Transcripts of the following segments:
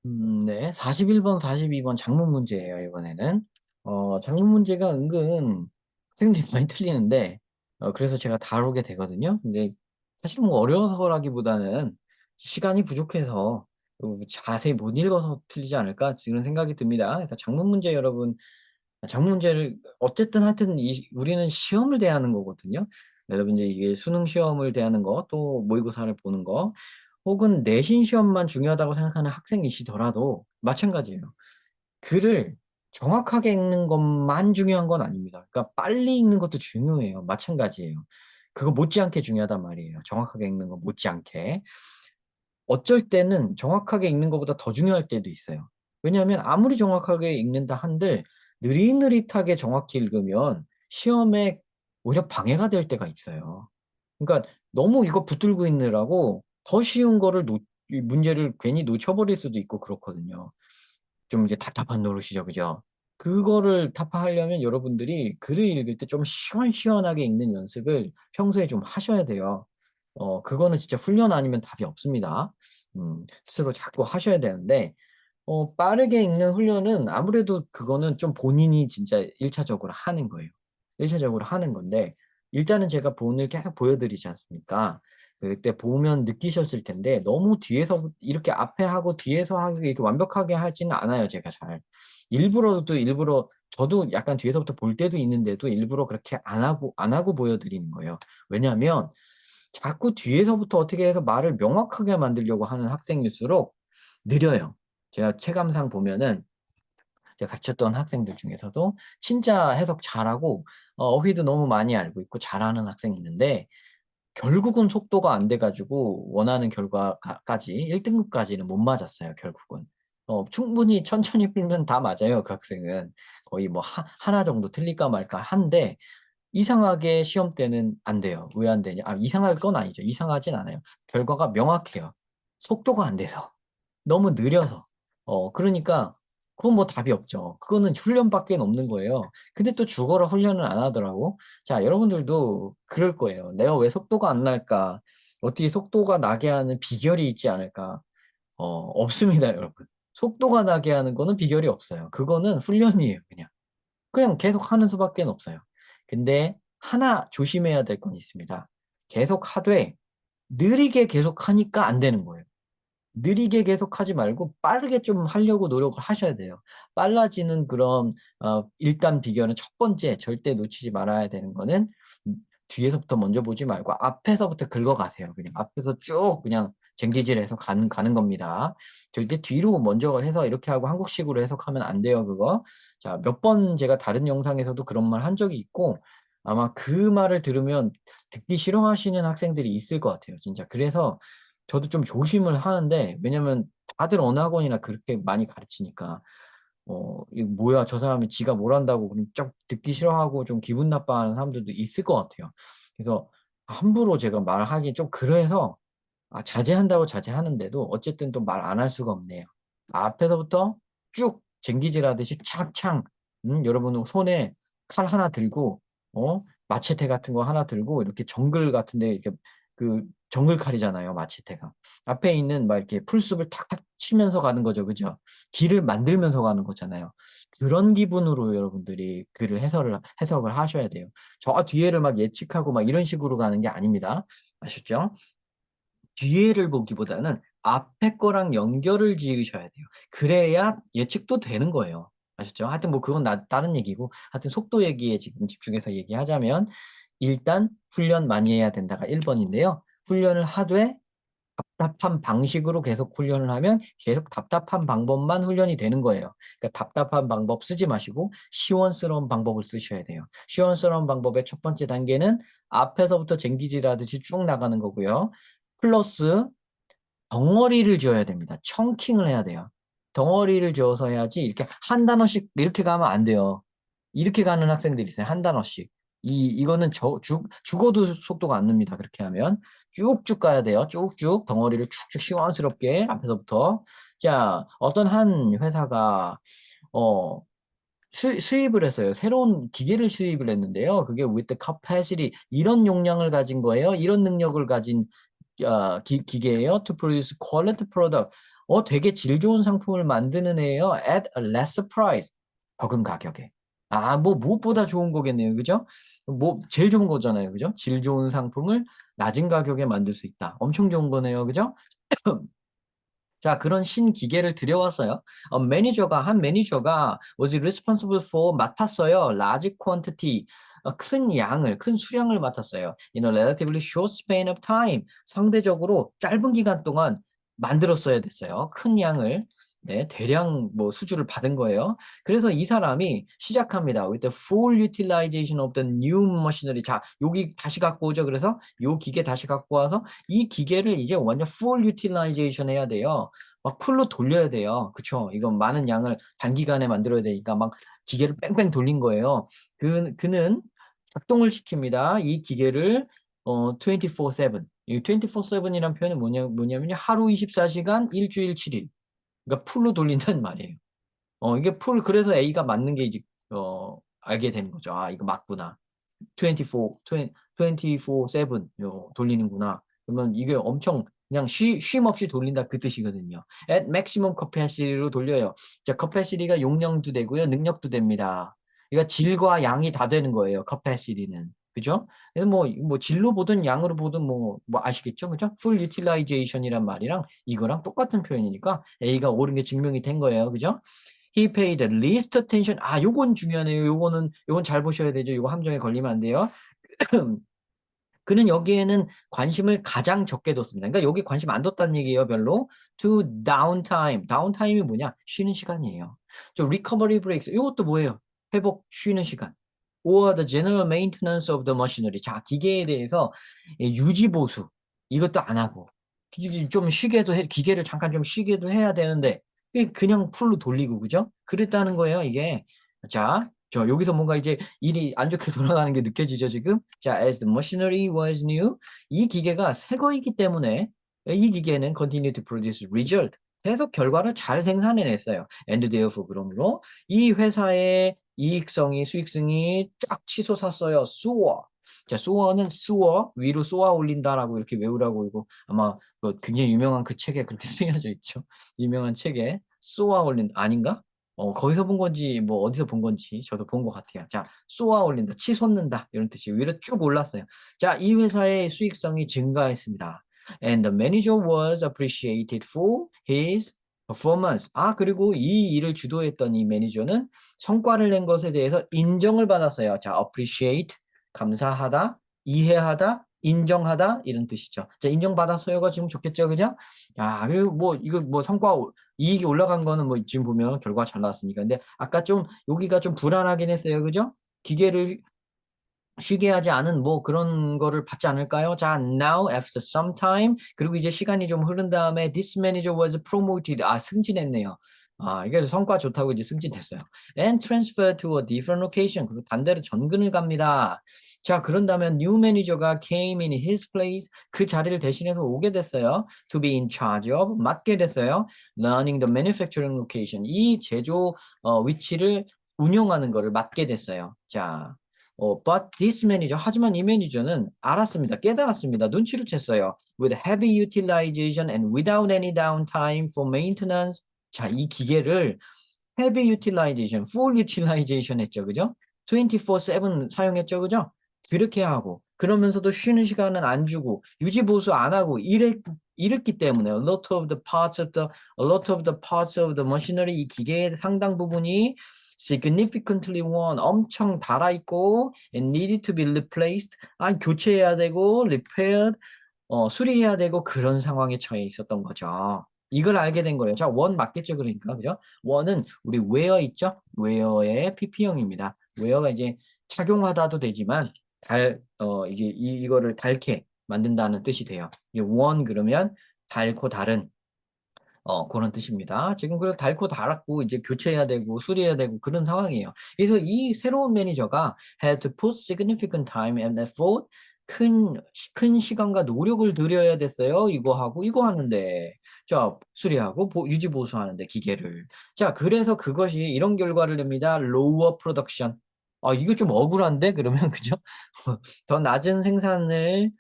네. 41번, 42번 장문 문제예요, 이번에는. 장문 문제가 은근 학생들이 많이 틀리는데, 그래서 제가 다루게 되거든요. 근데 사실 뭐 어려워서라기보다는 시간이 부족해서 자세히 못 읽어서 틀리지 않을까 이런 생각이 듭니다. 그래서 장문 문제 여러분, 장문 문제를 어쨌든 하여튼 우리는 시험을 대하는 거거든요. 여러분 이제 이게 수능 시험을 대하는 거, 또 모의고사를 보는 거, 혹은 내신 시험만 중요하다고 생각하는 학생이시더라도 마찬가지예요. 글을 정확하게 읽는 것만 중요한 건 아닙니다. 그러니까 빨리 읽는 것도 중요해요. 마찬가지예요. 그거 못지않게 중요하단 말이에요. 정확하게 읽는 거 못지않게. 어쩔 때는 정확하게 읽는 것보다 더 중요할 때도 있어요. 왜냐하면 아무리 정확하게 읽는다 한들 느릿느릿하게 정확히 읽으면 시험에 오히려 방해가 될 때가 있어요. 그러니까 너무 이거 붙들고 있느라고 더 쉬운 거를 이 문제를 괜히 놓쳐버릴 수도 있고 그렇거든요. 좀 이제 답답한 노릇이죠, 그죠? 그거를 타파하려면 여러분들이 글을 읽을 때 좀 시원시원하게 읽는 연습을 평소에 좀 하셔야 돼요. 그거는 진짜 훈련 아니면 답이 없습니다. 스스로 자꾸 하셔야 되는데, 빠르게 읽는 훈련은 아무래도 그거는 좀 본인이 진짜 1차적으로 하는 거예요. 1차적으로 하는 건데, 일단은 제가 본을 계속 보여드리지 않습니까? 그때 보면 느끼셨을 텐데, 너무 뒤에서, 이렇게 앞에 하고 뒤에서 하기 이렇게 완벽하게 하지는 않아요, 제가 잘. 일부러, 저도 약간 뒤에서부터 볼 때도 있는데도 일부러 그렇게 안 하고 보여드리는 거예요. 왜냐면, 자꾸 뒤에서부터 어떻게 해서 말을 명확하게 만들려고 하는 학생일수록 느려요. 제가 체감상 보면은 제가 가르쳤던 학생들 중에서도 진짜 해석 잘하고 어휘도 너무 많이 알고 있고 잘하는 학생이 있는데 결국은 속도가 안 돼가지고 원하는 결과까지 1등급까지는 못 맞았어요, 결국은. 충분히 천천히 풀면 다 맞아요, 그 학생은. 거의 뭐 하나 정도 틀릴까 말까 한데 이상하게 시험 때는 안 돼요. 왜 안 되냐? 이상할 건 아니죠. 이상하진 않아요. 결과가 명확해요. 속도가 안 돼서. 너무 느려서. 그러니까 그건 뭐 답이 없죠. 그거는 훈련밖에 없는 거예요. 근데 또 죽어라 훈련을 안 하더라고. 자, 여러분들도 그럴 거예요. 내가 왜 속도가 안 날까? 어떻게 속도가 나게 하는 비결이 있지 않을까? 없습니다, 여러분. 속도가 나게 하는 거는 비결이 없어요. 그거는 훈련이에요, 그냥. 그냥 계속 하는 수밖에 없어요. 근데 하나 조심해야 될 건 있습니다. 계속 하되 느리게 계속 하니까 안 되는 거예요. 느리게 계속 하지 말고 빠르게 좀 하려고 노력을 하셔야 돼요. 빨라지는 그런 일단 비결은 첫 번째 절대 놓치지 말아야 되는 거는 뒤에서부터 먼저 보지 말고 앞에서부터 긁어가세요. 그냥 앞에서 쭉 그냥 쟁기질해서 가는 겁니다. 절대 뒤로 먼저 해서 이렇게 하고 한국식으로 해석하면 안 돼요, 그거. 자, 몇 번 제가 다른 영상에서도 그런 말 한 적이 있고 아마 그 말을 들으면 듣기 싫어하시는 학생들이 있을 것 같아요, 진짜. 그래서 저도 좀 조심을 하는데, 왜냐면 다들 어느 학원이나 그렇게 많이 가르치니까, 이거 뭐야, 저 사람이 지가 뭘 한다고, 그럼 좀 듣기 싫어하고 좀 기분 나빠하는 사람들도 있을 것 같아요. 그래서 함부로 제가 말하기 좀 그래서, 자제한다고 자제하는데도 어쨌든 또 말 안 할 수가 없네요. 앞에서부터 쭉 쟁기질 하듯이 창창, 여러분 손에 칼 하나 들고, 마체테 같은 거 하나 들고, 이렇게 정글 같은데, 이렇게 그 정글 칼이잖아요, 마체테가. 앞에 있는 막 이렇게 풀숲을 탁탁 치면서 가는 거죠, 그죠? 길을 만들면서 가는 거잖아요. 그런 기분으로 여러분들이 글을 해석을 하셔야 돼요. 저 뒤에를 막 예측하고 막 이런 식으로 가는 게 아닙니다. 아셨죠? 뒤에를 보기보다는 앞에 거랑 연결을 지으셔야 돼요. 그래야 예측도 되는 거예요. 아셨죠? 하여튼 뭐 그건 다른 얘기고, 하여튼 속도 얘기에 지금 집중해서 얘기하자면, 일단 훈련 많이 해야 된다가 1번인데요. 훈련을 하되 답답한 방식으로 계속 훈련을 하면 계속 답답한 방법만 훈련이 되는 거예요. 그러니까 답답한 방법 쓰지 마시고 시원스러운 방법을 쓰셔야 돼요. 시원스러운 방법의 첫 번째 단계는 앞에서부터 쟁기질 하듯이 쭉 나가는 거고요. 플러스 덩어리를 지어야 됩니다. 청킹을 해야 돼요. 덩어리를 지어서 해야지 이렇게 한 단어씩 이렇게 가면 안 돼요. 이렇게 가는 학생들이 있어요. 한 단어씩. 이거는 죽어도 속도가 안 늡니다. 그렇게 하면. 쭉쭉 가야 돼요. 쭉쭉 덩어리를 쭉쭉 시원스럽게 앞에서부터. 자, 어떤 한 회사가 어 수입을 했어요. 새로운 기계를 수입을 했는데요. 그게 with the capacity 이런 용량을 가진 거예요. 이런 능력을 가진 기계예요. To produce quality product. 되게 질 좋은 상품을 만드는 애예요. At a lesser price. 적은 가격에. 뭐 무엇보다 좋은 거겠네요. 그죠? 뭐 제일 좋은 거잖아요. 그죠? 질 좋은 상품을 낮은 가격에 만들 수 있다. 엄청 좋은 거네요. 그죠? 자, 그런 신기계를 들여왔어요. 한 매니저가 was responsible for 맡았어요. large quantity. 큰 수량을 맡았어요. In a relatively short span of time. 상대적으로 짧은 기간 동안 만들었어야 됐어요. 큰 양을. 네, 대량 뭐 수주를 받은 거예요. 그래서 이 사람이 시작합니다. With the full utilization of the new machinery. 자, 여기 다시 갖고 오죠. 그래서 요 기계 다시 갖고 와서 이 기계를 이제 완전 full utilization 해야 돼요. 막 풀로 돌려야 돼요. 그쵸? 이건 많은 양을 단기간에 만들어야 되니까 막 기계를 뺑뺑 돌린 거예요. 그는 작동을 시킵니다. 이 기계를 24/7. 이 24/7이란 표현은 뭐냐면요. 하루 24시간, 일주일 7일. 그러니까 풀로 돌린다는 말이에요. 이게 그래서 A가 맞는 게 이제 알게 되는 거죠. 아, 이거 맞구나. 24/7 돌리는구나. 그러면 이게 엄청 그냥 쉼 없이 돌린다 그 뜻이거든요. At maximum capacity로 돌려요. 자, capacity가 용량도 되고요. 능력도 됩니다. 그러니까 질과 양이 다 되는 거예요. capacity는. 그죠? 그래서 뭐 질로 보든 양으로 보든 뭐 아시겠죠? 그죠? full utilization이란 말이랑 이거랑 똑같은 표현이니까 A가 옳은 게 증명이 된 거예요. 그죠? He paid the least attention. 요건 중요하네요. 요건 잘 보셔야 되죠. 요거 함정에 걸리면 안 돼요. 그는 여기에는 관심을 가장 적게 뒀습니다. 그러니까 여기 관심 안 뒀다는 얘기예요, 별로. To downtime. downtime이 뭐냐? 쉬는 시간이에요. recovery breaks. 이것도 뭐예요? 회복, 쉬는 시간. Or the general maintenance of the machinery. 자, 기계에 대해서 유지 보수. 이것도 안 하고. 좀 쉬게도 기계를 잠깐 좀 쉬게도 해야 되는데 그냥 풀로 돌리고 그죠? 그랬다는 거예요, 이게. 자, 여기서 뭔가 이제 일이 안 좋게 돌아가는 게 느껴지죠, 지금? 자, as the machinery was new, 이 기계가 새 거이기 때문에 이 기계는 continue to produce result, 계속 결과를 잘 생산해냈어요. And therefore, 그러므로 이 회사의 수익성이 쫙 치솟았어요. 수어. 자, 수어는 위로 쏘아 올린다라고 이렇게 외우라고 이거 아마 굉장히 유명한 그 책에 그렇게 쓰여져 있죠. 유명한 책에 쏘아 올린 아닌가? 거기서 본 건지 뭐 어디서 본 건지 저도 본 것 같아요. 자, 쏘아 올린다, 치솟는다 이런 뜻이 위로 쭉 올랐어요. 자, 이 회사의 수익성이 증가했습니다. And the manager was appreciated for his performance. 그리고 이 일을 주도했던 이 매니저는 성과를 낸 것에 대해서 인정을 받았어요. 자, appreciate, 감사하다, 이해하다, 인정하다 이런 뜻이죠. 자, 인정받았어요가 지금 좋겠죠, 그죠? 그리고 이거 이익이 올라간 거는 지금 보면 결과 잘 나왔으니까. 근데 아까 좀 여기가 좀 불안하긴 했어요. 그죠? 기계를 쉬게 하지 않은 그런 거를 받지 않을까요? 자, now after some time 그리고 이제 시간이 좀 흐른 다음에 this manager was promoted. 승진했네요. 이게 성과 좋다고 이제 승진했어요. And transferred to a different location. 그리고 반대로 전근을 갑니다. 자, 그런다면 new manager가 came in his place. 그 자리를 대신해서 오게 됐어요. To be in charge of. 맡게 됐어요. Learning the manufacturing location. 이 제조 위치를 운영하는 거를 맡게 됐어요. 자, but this manager, 하지만 이 매니저는 알았습니다. 깨달았습니다. 눈치를 챘어요. With heavy utilization and without any downtime for maintenance. 자, 이 기계를 heavy utilization, full utilization 했죠. 그죠? 24/7 사용했죠. 그죠? 그렇게 하고, 그러면서도 쉬는 시간은 안 주고, 유지보수 안 하고, 이랬기 때문에, a lot of the parts of the machinery, 이 기계의 상당 부분이 significantly worn, 엄청 닳아있고, and needed to be replaced, 교체해야 되고, repaired, 수리해야 되고, 그런 상황에 처해 있었던 거죠. 이걸 알게 된 거예요. 자, 원 맞겠죠, 그러니까. 그죠? 원은 우리 웨어 있죠? 웨어의 PP형입니다. 웨어가 이제 착용하다도 되지만, 이거를 닳게 만든다는 뜻이 돼요. 이게 원 그러면 닳고 다른, 그런 뜻입니다. 지금 그래서 닳고 닳았고 이제 교체해야 되고 수리해야 되고 그런 상황이에요. 그래서 이 새로운 매니저가 had to put significant time and effort, 큰 시간과 노력을 들여야 됐어요. 이거 하고 이거 하는데. 자, 수리하고 유지 보수하는데 기계를. 자, 그래서 그것이 이런 결과를 냅니다. lower production. 이거 좀 억울한데? 그러면, 그죠? 더 낮은 생산을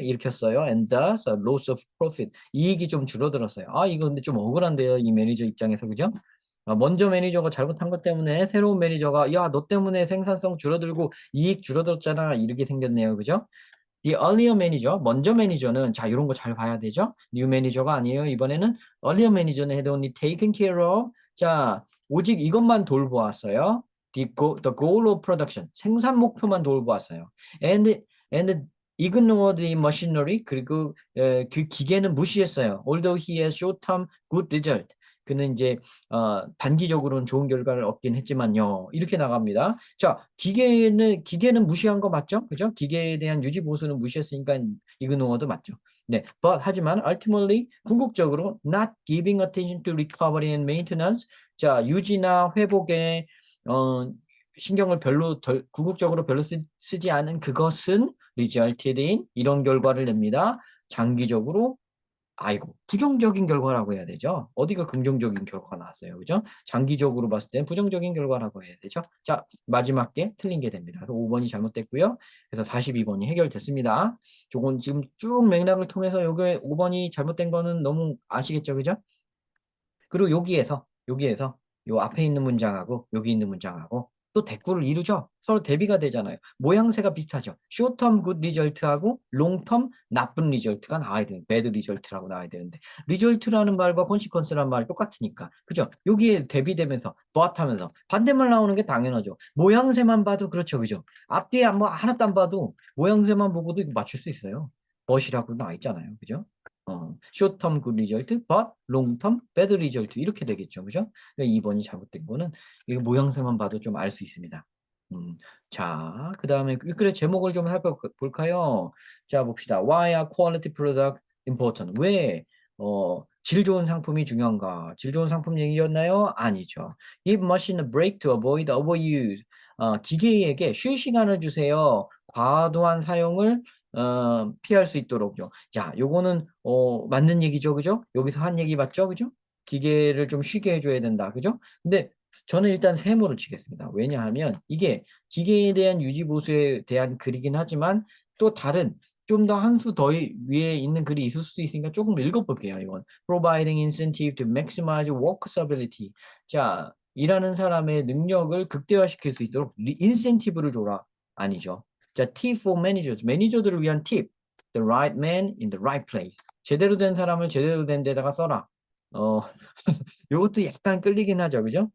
일으켰어요. And thus, a loss of profit. 이익이 좀 줄어들었어요. 이거 근데 좀 억울한데요. 이 매니저 입장에서, 그죠? 먼저 매니저가 잘못한 것 때문에 새로운 매니저가, 야, 너 때문에 생산성 줄어들고 이익 줄어들었잖아. 이렇게 생겼네요. 그죠? 이 earlier 매니저, 먼저 매니저는 자 이런 거 잘 봐야 되죠. new 매니저가 아니에요. 이번에는 earlier 매니저는 had only taken care of 자 오직 이것만 돌보았어요. the goal of production 생산 목표만 돌보았어요. and ignored the machinery 그리고 그 기계는 무시했어요. Although he has short-term good result 그는 이제 단기적으로는 좋은 결과를 얻긴 했지만요. 이렇게 나갑니다. 자, 기계는 무시한 거 맞죠? 그죠? 기계에 대한 유지 보수는 무시했으니까 이그노어도 맞죠. 네, 하지만 ultimately 궁극적으로 not giving attention to recovery and maintenance. 자, 유지나 회복에 신경을 궁극적으로 별로 쓰지 않은 그것은 resulted in 이런 결과를 냅니다. 장기적으로 아이고, 부정적인 결과라고 해야 되죠. 어디가 긍정적인 결과가 나왔어요. 그죠? 장기적으로 봤을 때 부정적인 결과라고 해야 되죠. 자, 마지막 게 틀린 게 됩니다. 그래서 5번이 잘못됐고요. 그래서 42번이 해결됐습니다. 조금 지금 쭉 맥락을 통해서 여기 5번이 잘못된 거는 너무 아시겠죠? 그죠? 그리고 여기에서 요 앞에 있는 문장하고 여기 있는 문장하고 또 대꾸를 이루죠. 서로 대비가 되잖아요. 모양새가 비슷하죠. short-term good result하고 long-term 나쁜 result가 나와야 되는 bad result라고 나와야 되는데 result라는 말과 consequence라는 말이 똑같으니까 그죠? 여기에 대비되면서 but 하면서 반대말 나오는 게 당연하죠. 모양새만 봐도 그렇죠. 그죠? 앞뒤에 뭐 하나도 안 봐도 모양새만 보고도 이거 맞출 수 있어요. but이라고 나와 있잖아요. 그죠? short term good result, but long term bad result 이렇게 되겠죠, 그죠? 그러니까 2번이 잘못된 거는 이거 모양새만 봐도 좀 알 수 있습니다. 자, 그 다음에 그래 제목을 좀 살펴볼까요? 자, 봅시다. Why are quality product important? 왜 질 좋은 상품이 중요한가? 질 좋은 상품 얘기였나요? 아니죠. Give machine a break to avoid overuse. 기계에게 쉴 시간을 주세요. 과도한 사용을 피할 수 있도록요. 자, 요거는 맞는 얘기죠, 그죠? 여기서 한 얘기 맞죠, 그죠? 기계를 좀 쉬게 해줘야 된다, 그죠? 근데 저는 일단 세모를 치겠습니다. 왜냐하면 이게 기계에 대한 유지 보수에 대한 글이긴 하지만 또 다른 좀 더 한 수 더 위에 있는 글이 있을 수도 있으니까 조금 읽어볼게요. 이건 providing incentive to maximize workers' ability. 자, 일하는 사람의 능력을 극대화시킬 수 있도록 인센티브를 줘라. 아니죠. 자, tip for managers. 매니저들을 위한 팁. The right man in the right place. 제대로 된 사람을 제대로 된 데다가 써라. 어, 요것도 약간 끌리긴 하죠. 그죠?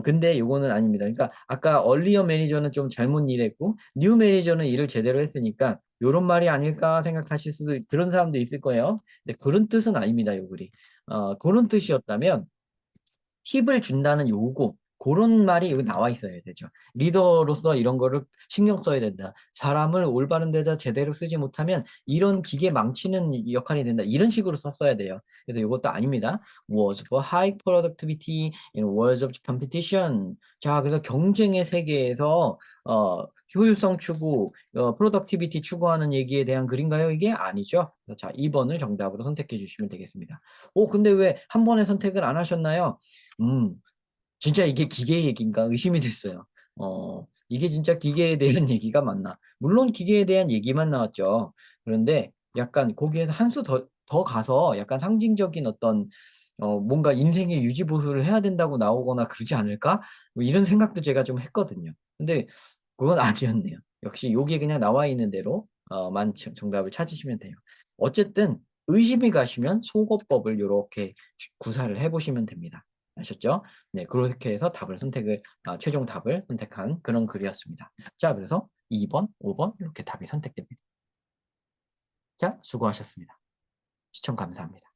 근데 요거는 아닙니다. 그러니까 아까 얼리어 매니저는 좀 잘못 일했고 뉴 매니저는 일을 제대로 했으니까 요런 말이 아닐까 생각하실 수도 그런 사람도 있을 거예요. 근데 그런 뜻은 아닙니다. 요 글이. 그런 뜻이었다면 팁을 준다는 요거 그런 말이 여기 나와 있어야 되죠. 리더로서 이런 거를 신경 써야 된다. 사람을 올바른 데다 제대로 쓰지 못하면 이런 기계 망치는 역할이 된다. 이런 식으로 썼어야 돼요. 그래서 이것도 아닙니다. Was for high productivity in words of competition. 자, 그래서 경쟁의 세계에서 효율성 추구, productivity 추구하는 얘기에 대한 글인가요? 이게 아니죠. 자, 2번을 정답으로 선택해 주시면 되겠습니다. 근데 왜 한 번에 선택을 안 하셨나요? 음, 진짜 이게 기계 얘기인가 의심이 됐어요. 이게 진짜 기계에 대한 얘기가 맞나? 물론 기계에 대한 얘기만 나왔죠. 그런데 약간 거기에서 한 수 더 가서 약간 상징적인 어떤 뭔가 인생의 유지 보수를 해야 된다고 나오거나 그러지 않을까? 뭐 이런 생각도 제가 좀 했거든요. 근데 그건 아니었네요. 역시 여기에 그냥 나와 있는 대로 만 정답을 찾으시면 돼요. 어쨌든 의심이 가시면 속어법을 이렇게 구사를 해보시면 됩니다. 아셨죠? 네, 그렇게 해서 최종 답을 선택한 그런 글이었습니다. 자, 그래서 2번, 5번 이렇게 답이 선택됩니다. 자, 수고하셨습니다. 시청 감사합니다.